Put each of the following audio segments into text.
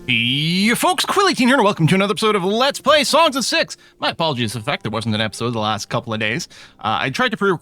Hey folks, Quill18 here, and welcome to another episode of Let's Play Songs of Six. My apologies for the fact there wasn't an episode the last couple of days. I tried to pre-record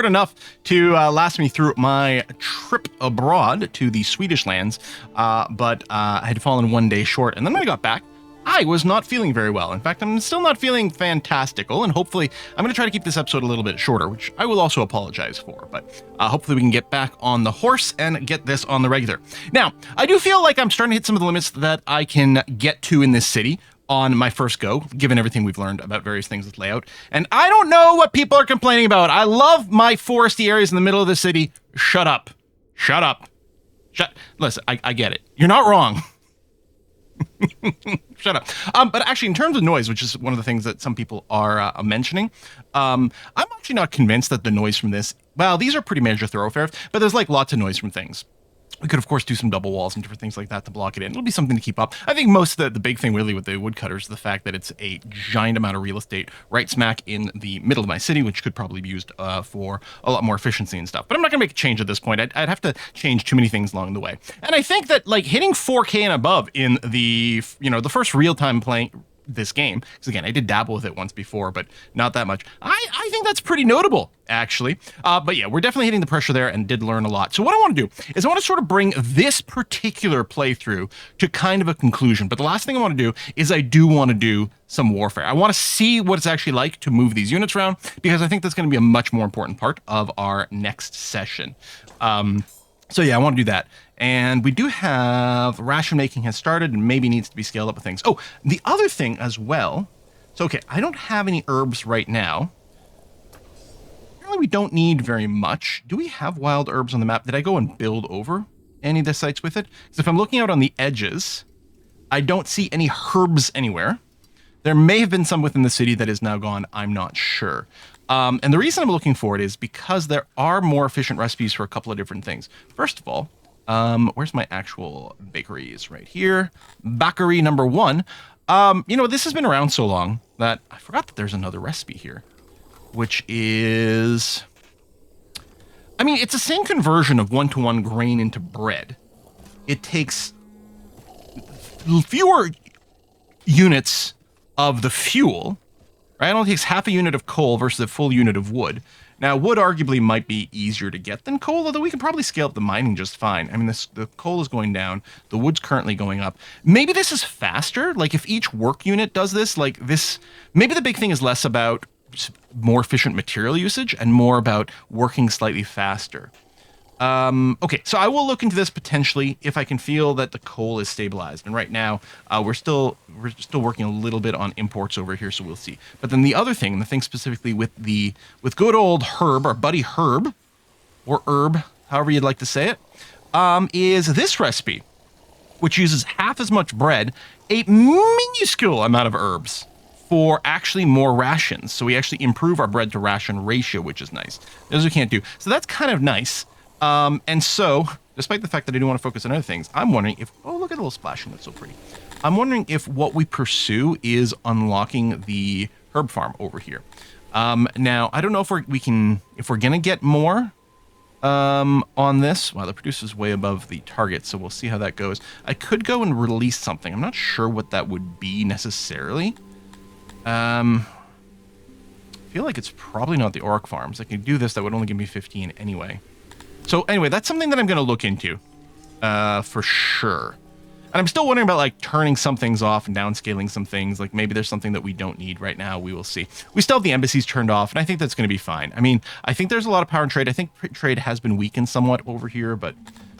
enough to last me through my trip abroad to the Swedish lands, but I had fallen 1 day short, and then when I got back, I was not feeling very well. In fact, I'm still not feeling fantastical, and hopefully I'm going to try to keep this episode a little bit shorter, which I will also apologize for, but hopefully we can get back on the horse and get this on the regular. Now, I do feel like I'm starting to hit some of the limits that I can get to in this city on my first go, given everything we've learned about various things with layout, and I don't know what people are complaining about. I love my foresty areas in the middle of the city. Shut up. Shut up. Listen, I get it. You're not wrong. Shut up. But actually, in terms of noise, which is one of the things that some people are mentioning, I'm actually not convinced that the noise from this, well, these are pretty major thoroughfares, but there's like lots of noise from things. We could, of course, do some double walls and different things like that to block it in. It'll be something to keep up. I think most of the big thing really with the woodcutters is the fact that it's a giant amount of real estate right smack in the middle of my city, which could probably be used for a lot more efficiency and stuff. But I'm not going to make a change at this point. I'd have to change too many things along the way. And I think that like hitting 4K and above in the, the first real-time playing this game, because again, I did dabble with it once before, but not that much. I think that's pretty notable, actually. But yeah, we're definitely hitting the pressure there and did learn a lot. So what I want to do is I want to sort of bring this particular playthrough to kind of a conclusion. But the last thing I want to do is I do want to do some warfare. I want to see what it's actually like to move these units around, because I think that's going to be a much more important part of our next session. So yeah, I want to do that. And we do have ration making has started and maybe needs to be scaled up with things. Oh, the other thing as well. So, okay, I don't have any herbs right now. Apparently we don't need very much. Do we have wild herbs on the map? Did I go and build over any of the sites with it? Because if I'm looking out on the edges, I don't see any herbs anywhere. There may have been some within the city that is now gone. I'm not sure. And the reason I'm looking for it is because there are more efficient recipes for a couple of different things. First of all, where's my actual bakeries? Right here. Bakery number 1. This has been around so long that I forgot that there's another recipe here, which is, it's the same conversion of 1-to-1 grain into bread. It takes fewer units of the fuel, right? It only takes half a unit of coal versus a full unit of wood. Now, wood arguably might be easier to get than coal, although we can probably scale up the mining just fine. The coal is going down. The wood's currently going up. Maybe this is faster. Like, if each work unit does this, like this, maybe the big thing is less about more efficient material usage and more about working slightly faster. Okay, so I will look into this potentially if I can feel that the coal is stabilized. And right now, we're still working a little bit on imports over here, so we'll see. But then the other thing, the thing specifically with good old Herb, our buddy Herb, or Herb, however you'd like to say it, is this recipe, which uses half as much bread, a minuscule amount of herbs for actually more rations. So we actually improve our bread to ration ratio, which is nice. Those we can't do. So that's kind of nice. And so, despite the fact that I do want to focus on other things, I'm wondering if, oh, look at the little splashing, that's so pretty. I'm wondering if what we pursue is unlocking the herb farm over here. Now, I don't know if we're going to get more, on this. Wow, the producer's way above the target, so we'll see how that goes. I could go and release something. I'm not sure what that would be necessarily. I feel like it's probably not the orc farms. I could do this, that would only give me 15 anyway. So anyway, that's something that I'm going to look into, for sure. And I'm still wondering about like turning some things off and downscaling some things. Like maybe there's something that we don't need right now. We will see. We still have the embassies turned off, and I think that's going to be fine. I think there's a lot of power in trade. I think trade has been weakened somewhat over here, but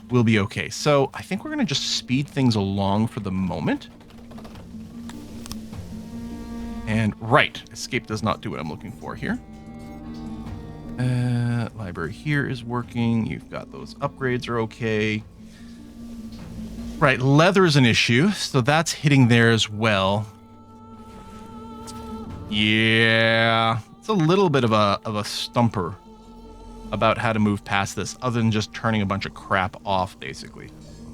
we'll be okay. So I think we're going to just speed things along for the moment. And right, escape does not do what I'm looking for here. Library here is working. You've got those upgrades are okay. Right, leather is an issue, so that's hitting there as well. Yeah, it's a little bit of a stumper about how to move past this, other than just turning a bunch of crap off, basically.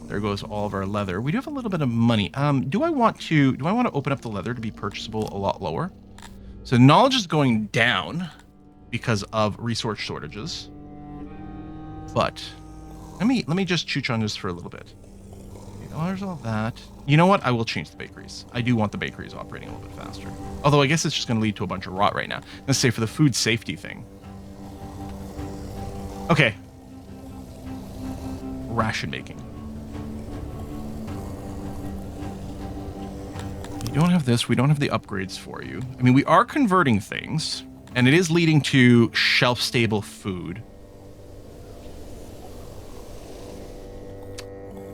There goes all of our leather. We do have a little bit of money. Do I want to open up the leather to be purchasable a lot lower? So knowledge is going down because of resource shortages. But let me just chooch on this for a little bit. Well, there's all that. You know what? I will change the bakeries. I do want the bakeries operating a little bit faster. Although I guess it's just going to lead to a bunch of rot right now. Let's say for the food safety thing. Okay. Ration making. We don't have this. We don't have the upgrades for you. I mean, we are converting things, and it is leading to shelf-stable food.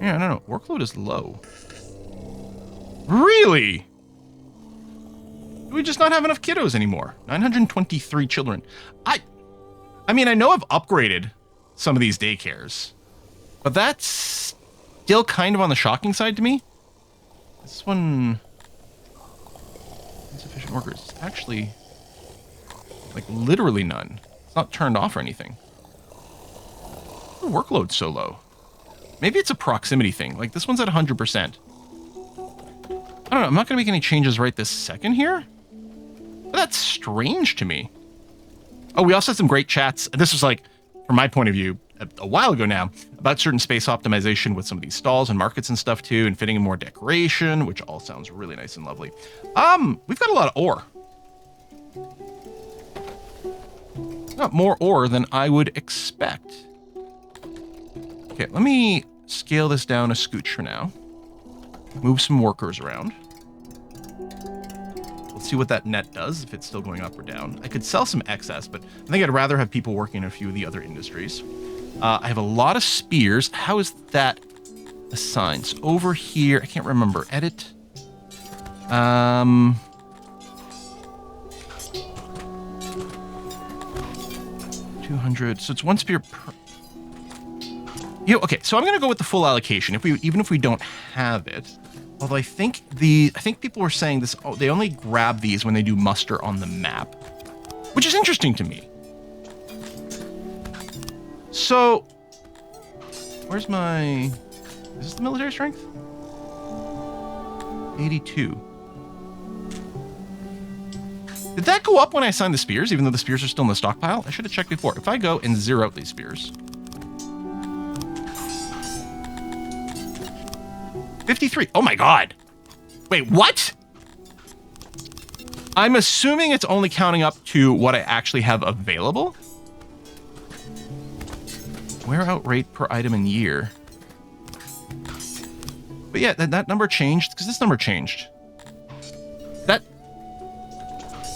Yeah, I don't know. Workload is low. Really? Do we just not have enough kiddos anymore? 923 children. I mean, I know I've upgraded some of these daycares, but that's still kind of on the shocking side to me. This one... Insufficient workers. It's actually, like, literally none. It's not turned off or anything. The workload's so low. Maybe it's a proximity thing. Like, this one's at 100%. I don't know. I'm not going to make any changes right this second here. But that's strange to me. Oh, we also had some great chats. This was, like, from my point of view, a while ago now, about certain space optimization with some of these stalls and markets and stuff, too, and fitting in more decoration, which all sounds really nice and lovely. We've got a lot of ore. Not more ore than I would expect. Okay, let me scale this down a scooch for now. Move some workers around. Let's see what that net does, if it's still going up or down. I could sell some excess, but I think I'd rather have people working in a few of the other industries. I have a lot of spears. How is that assigned? So over here, I can't remember. Edit. 200. So it's one spear per... Okay, so I'm gonna go with the full allocation. Even if we don't have it, although I think people were saying this. Oh, they only grab these when they do muster on the map, which is interesting to me. So, where's my? Is this the military strength? 82. Did that go up when I assigned the spears, even though the spears are still in the stockpile? I should have checked before. If I go and zero out these spears. 53. Oh my god. Wait, what? I'm assuming it's only counting up to what I actually have available. Wear out rate per item in year. But yeah, that number changed because this number changed.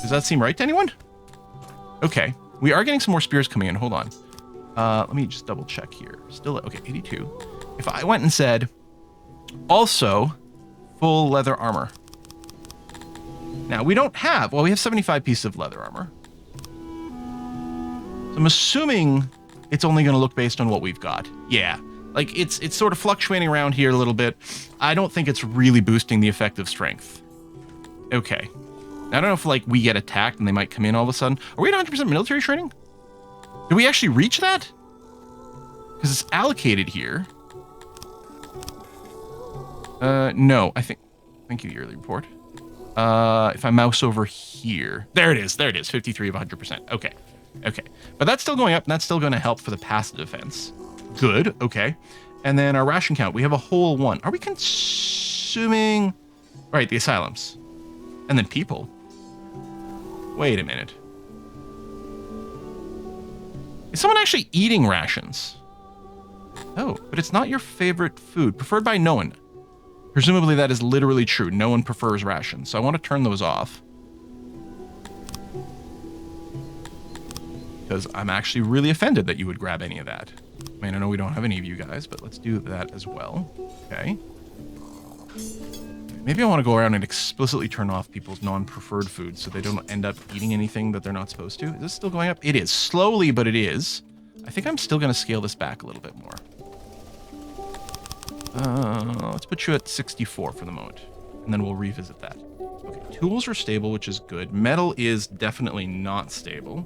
Does that seem right to anyone? Okay. We are getting some more spears coming in. Hold on. Let me just double check here. Still, okay, 82. If I went and said, also, full leather armor. Now, we don't have, well, we have 75 pieces of leather armor. So I'm assuming it's only going to look based on what we've got. Yeah. Like, it's sort of fluctuating around here a little bit. I don't think it's really boosting the effective strength. Okay. I don't know if, like, we get attacked and they might come in all of a sudden. Are we at 100% military training? Did we actually reach that? Because it's allocated here. No, I think... Thank you, yearly report. If I mouse over here... There it is, 53 of 100%. Okay, okay. But that's still going up, and that's still going to help for the passive defense. Good, okay. And then our ration count, we have a whole one. Are we consuming... Right, the asylums. And then people. Wait a minute. Is someone actually eating rations? Oh, but it's not your favorite food. Preferred by no one. Presumably that is literally true. No one prefers rations. So I want to turn those off. Because I'm actually really offended that you would grab any of that. I mean, I know we don't have any of you guys, but let's do that as well. Okay. Maybe I want to go around and explicitly turn off people's non-preferred foods so they don't end up eating anything that they're not supposed to. Is this still going up? It is. Slowly, but it is. I think I'm still going to scale this back a little bit more. Let's put you at 64 for the moment, and then we'll revisit that. Okay, tools are stable, which is good. Metal is definitely not stable.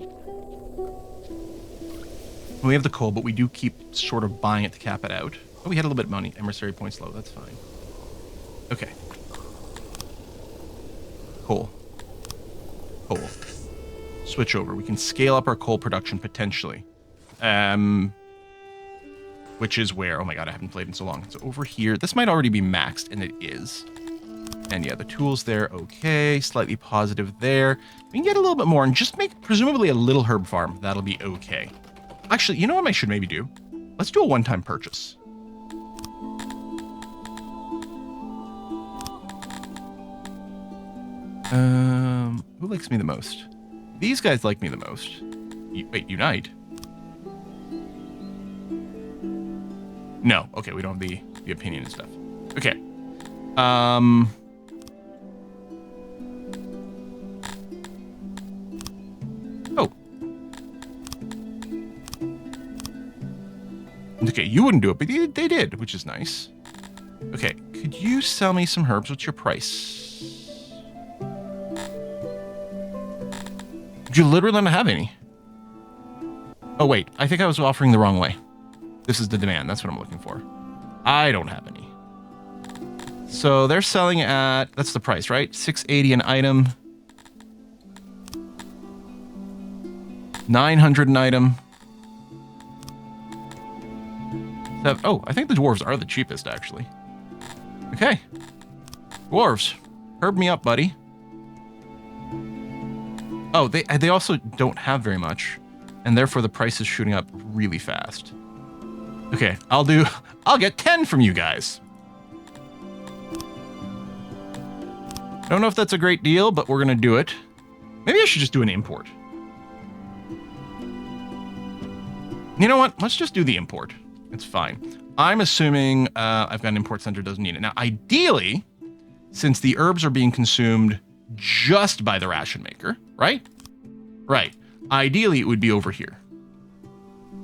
We have the coal, but we do keep sort of buying it to cap it out. Oh, we had a little bit of money. Emissary points low. That's fine. Okay. Coal. Coal. Switch over. We can scale up our coal production potentially. which is where, oh my god, I haven't played in so long. So over here, this might already be maxed, and it is. And yeah, the tools there, okay. Slightly positive there. We can get a little bit more and just make, presumably, a little herb farm. That'll be okay. Actually, you know what I should maybe do? Let's do a one-time purchase. Who likes me the most? These guys like me the most. Wait, unite? No. Okay, we don't have the opinion and stuff. Okay. Oh. Okay, you wouldn't do it, but they did, which is nice. Okay, could you sell me some herbs? What's your price? You literally don't have any. Oh, wait. I think I was offering the wrong way. This is the demand. That's what I'm looking for. I don't have any. So they're selling at... That's the price, right? $680 an item. $900 an item. Oh, I think the dwarves are the cheapest, actually. Okay. Dwarves. Herb me up, buddy. Oh, they also don't have very much, and therefore the price is shooting up really fast. Okay, I'll get 10 from you guys. I don't know if that's a great deal, but we're gonna do it. Maybe I should just do an import. You know what? Let's just do the import. It's fine. I'm assuming I've got an import center, doesn't need it. Now, ideally, since the herbs are being consumed just by the ration maker, right? Right. Ideally, it would be over here.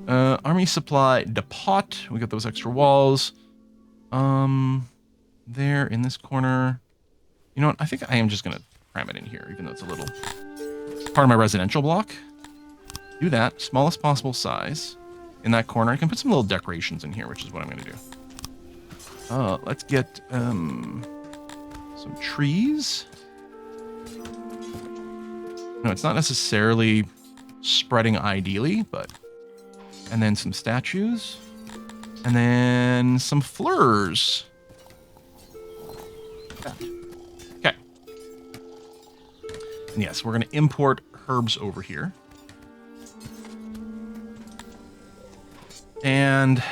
Army supply depot. We got those extra walls. There in this corner. You know what? I think I am just going to cram it in here, even though it's a little part of my residential block. Do that. Smallest possible size. In that corner. I can put some little decorations in here, which is what I'm going to do. Let's get some trees. No, it's not necessarily spreading ideally, but... And then some statues. And then some fleurs. Okay. And yes, we're going to import herbs over here. And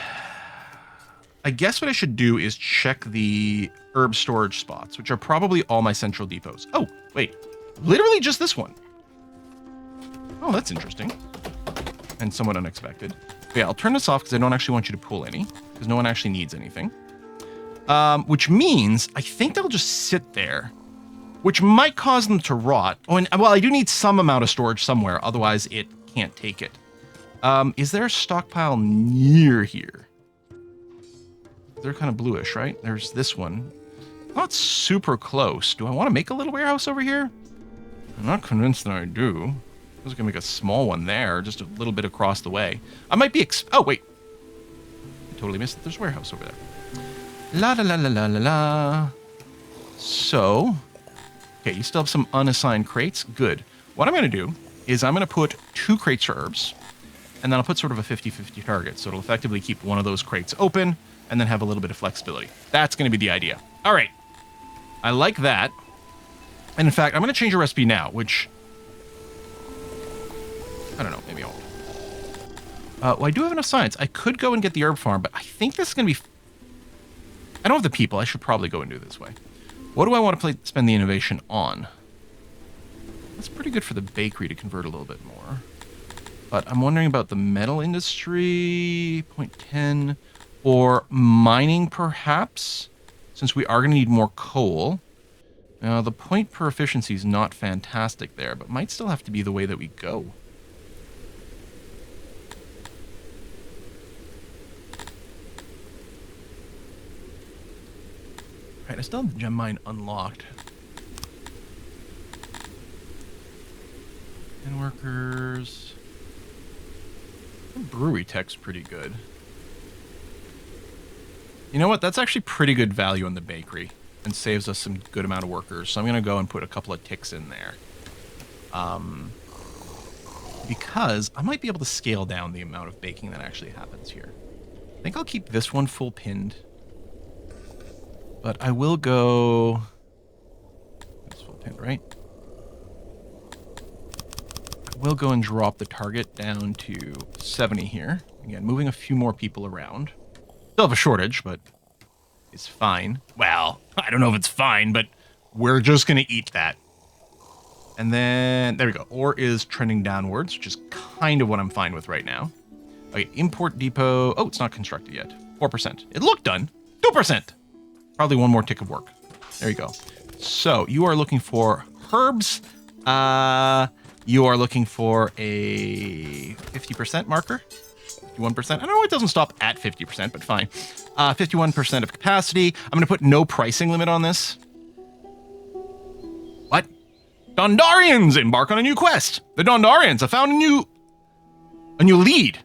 I guess what I should do is check the herb storage spots, which are probably all my central depots. Oh, wait. Literally just this one. Oh, that's interesting. And somewhat unexpected. But yeah, I'll turn this off because I don't actually want you to pull any, because no one actually needs anything. Which means I think they'll just sit there, which might cause them to rot. Oh, and well, I do need some amount of storage somewhere, otherwise it can't take it. Is there a stockpile near here? They're kind of bluish, right? There's this one. Not super close. Do I want to make a little warehouse over here? I'm not convinced that I do. I was going to make a small one there, just a little bit across the way. I might be... Oh, wait. I totally missed it. There's a warehouse over there. La la la la la la la. So... Okay, you still have some unassigned crates. Good. What I'm going to do is I'm going to put 2 crates for herbs, and then I'll put sort of a 50-50 target. So it'll effectively keep one of those crates open, and then have a little bit of flexibility. That's going to be the idea. All right. I like that. And in fact, I'm going to change a recipe now, which... I don't know, maybe I won't. Well, I do have enough science. I could go and get the herb farm, but I think this is going to be... I don't have the people. I should probably go and do it this way. What do I want to spend the innovation on? That's pretty good for the bakery to convert a little bit more. But I'm wondering about the metal industry, 0.10, or mining perhaps, since we are going to need more coal. Now, the point per efficiency is not fantastic there, but might still have to be the way that we go. Right, I still have the gem mine unlocked. And workers. The brewery tech's pretty good. You know what? That's actually pretty good value on the bakery and saves us some good amount of workers. So I'm going to go and put a couple of ticks in there. Because I might be able to scale down the amount of baking that actually happens here. I think I'll keep this one full pinned. But I will go... It's full pinned, right? I will go and drop the target down to 70 here. Again, moving a few more people around. Still have a shortage, but it's fine. Well, I don't know if it's fine, but we're just going to eat that. And then, there we go. Ore is trending downwards, which is kind of what I'm fine with right now. Okay, import depot. Oh, it's not constructed yet. 4%. It looked done. 2%. Probably one more tick of work. There you go. So, you are looking for herbs. You are looking for a 50% marker. 51%. I don't know, it doesn't stop at 50%, but fine. 51% of capacity. I'm going to put no pricing limit on this. What? Dondarians embark on a new quest. The Dondarians have found a new lead.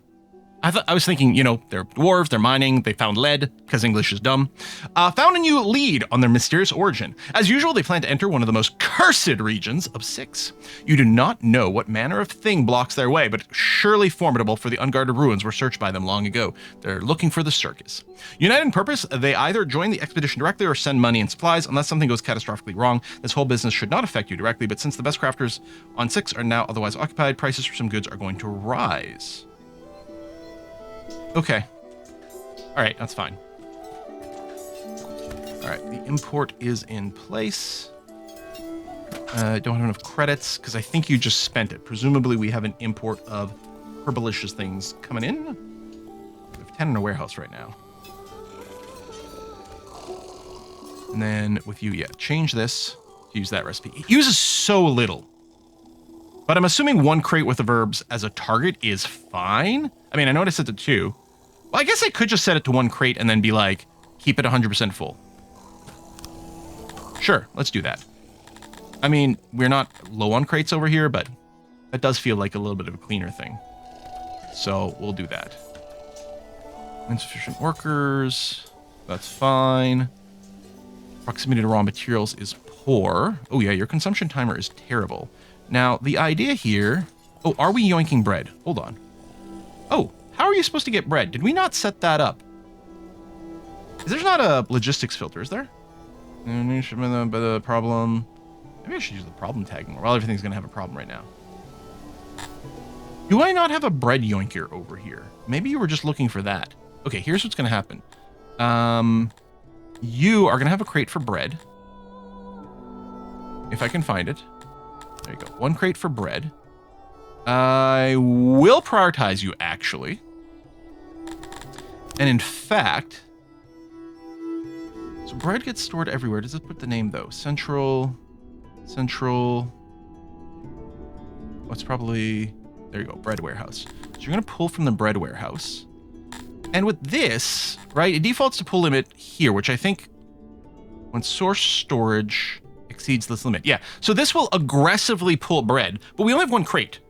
I was thinking, you know, they're dwarves, they're mining, they found lead, because English is dumb. Found a new lead on their mysterious origin. As usual, they plan to enter one of the most cursed regions of 6. You do not know what manner of thing blocks their way, but surely formidable, for the unguarded ruins were searched by them long ago. They're looking for the circus. United in purpose, they either join the expedition directly or send money and supplies, unless something goes catastrophically wrong. This whole business should not affect you directly, but since the best crafters on 6 are now otherwise occupied, prices for some goods are going to rise. Okay. All right, that's fine. All right, the import is in place. Don't have enough credits because I think you just spent it. Presumably we have an import of herbalicious things coming in. We have 10 in a warehouse right now. And then with you, yeah, change this to use that recipe. It uses so little. But I'm assuming 1 crate worth of herbs as a target is fine. I mean, I know I set it to 2. Well, I guess I could just set it to 1 crate and then be like, keep it 100% full. Sure, let's do that. I mean, we're not low on crates over here, but that does feel like a little bit of a cleaner thing. So we'll do that. Insufficient workers. That's fine. Proximity to raw materials is poor. Oh yeah, your consumption timer is terrible. Now, the idea here... Oh, are we yoinking bread? Hold on. Oh, how are you supposed to get bread? Did we not set that up? There's not a logistics filter, is there? The problem... Maybe I should use the problem tag more. Well, everything's going to have a problem right now. Do I not have a bread yoinker over here? Maybe you were just looking for that. Okay, here's what's going to happen. You are going to have a crate for bread. If I can find it. There you go. 1 crate for bread. I will prioritize you, actually. And in fact... So bread gets stored everywhere. Does it put the name, though? Central... What's probably... There you go. Bread warehouse. So you're going to pull from the bread warehouse. And with this, right, it defaults to pull limit here, which I think... When source storage... exceeds this limit. Yeah, so this will aggressively pull bread, but we only have 1 crate.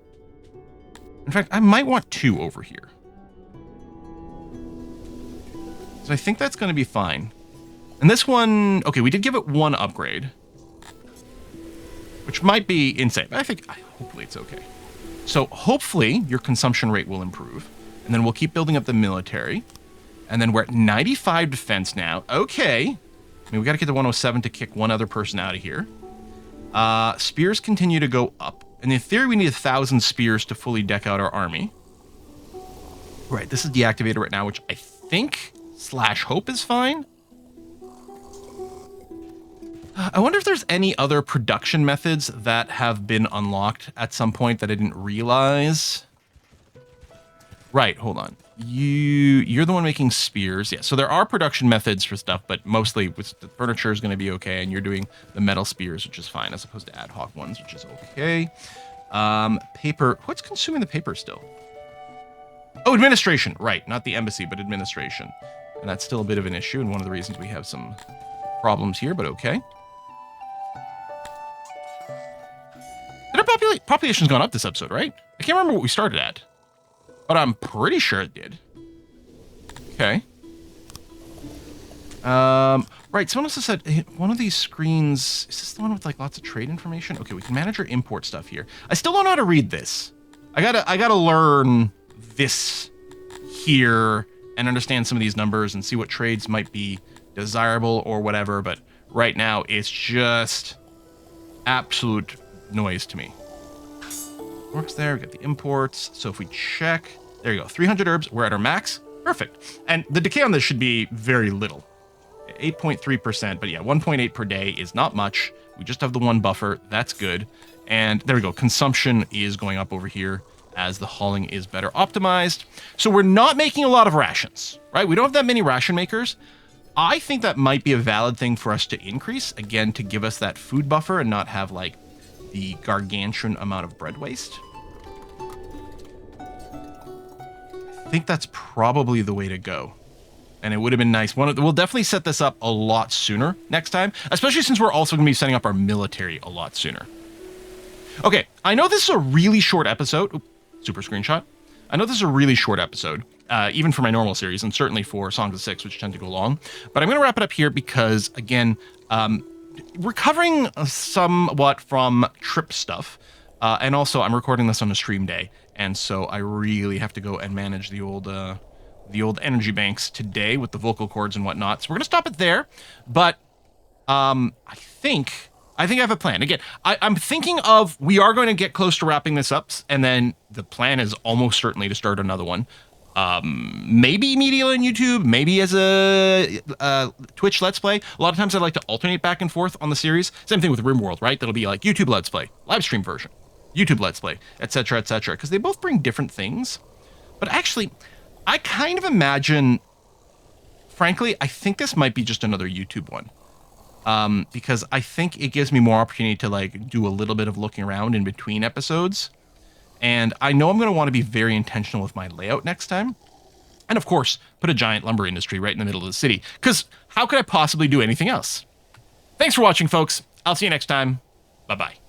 In fact, I might want 2 over here. So I think that's going to be fine. And this one, okay, we did give it 1 upgrade, which might be insane, but hopefully it's okay. So hopefully your consumption rate will improve, and then we'll keep building up the military, and then we're at 95 defense now. Okay. I mean, we got to get to 107 to kick 1 other person out of here. Spears continue to go up. And in theory, we need 1,000 spears to fully deck out our army. Right, this is deactivated right now, which I think /hope is fine. I wonder if there's any other production methods that have been unlocked at some point that I didn't realize. Right, hold on. You're the one making spears. Yeah, so there are production methods for stuff, but mostly with the furniture is going to be okay, and you're doing the metal spears, which is fine, as opposed to ad hoc ones, which is okay. Paper. What's consuming the paper still? Oh, administration. Right, not the embassy, but administration. And that's still a bit of an issue, and one of the reasons we have some problems here, but okay. Did our population's gone up this episode, right? I can't remember what we started at. But I'm pretty sure it did. Okay. Right, someone also said one of these screens... Is this the one with like lots of trade information? Okay, we can manage our import stuff here. I still don't know how to read this. I gotta learn this here and understand some of these numbers and see what trades might be desirable or whatever. But right now, it's just absolute noise to me. Works there. We get the imports. So if we check, there you go. 300 herbs. We're at our max. Perfect. And the decay on this should be very little. 8.3%. But yeah, 1.8 per day is not much. We just have the one buffer. That's good. And there we go. Consumption is going up over here as the hauling is better optimized. So we're not making a lot of rations, right? We don't have that many ration makers. I think that might be a valid thing for us to increase, again, to give us that food buffer and not have like the gargantuan amount of bread waste. I think that's probably the way to go. And it would have been nice. We'll definitely set this up a lot sooner next time, especially since we're also going to be setting up our military a lot sooner. Okay, I know this is a really short episode. Oops, super screenshot. I know this is a really short episode, even for my normal series, and certainly for Songs of Six, which tend to go long. But I'm going to wrap it up here because, again, recovering somewhat from trip stuff, and also I'm recording this on a stream day, and so I really have to go and manage the old energy banks today with the vocal cords and whatnot. So we're going to stop it there, but I think I have a plan. Again, I'm thinking of, we are going to get close to wrapping this up, and then the plan is almost certainly to start another one. Maybe immediately on YouTube, maybe as a Twitch Let's Play. A lot of times I like to alternate back and forth on the series. Same thing with RimWorld, right? That'll be like YouTube Let's Play, live stream version, YouTube Let's Play, etc., because they both bring different things. But actually, I kind of imagine, frankly, I think this might be just another YouTube one. Because I think it gives me more opportunity to like do a little bit of looking around in between episodes. And I know I'm going to want to be very intentional with my layout next time. And of course, put a giant lumber industry right in the middle of the city. Because how could I possibly do anything else? Thanks for watching, folks. I'll see you next time. Bye-bye.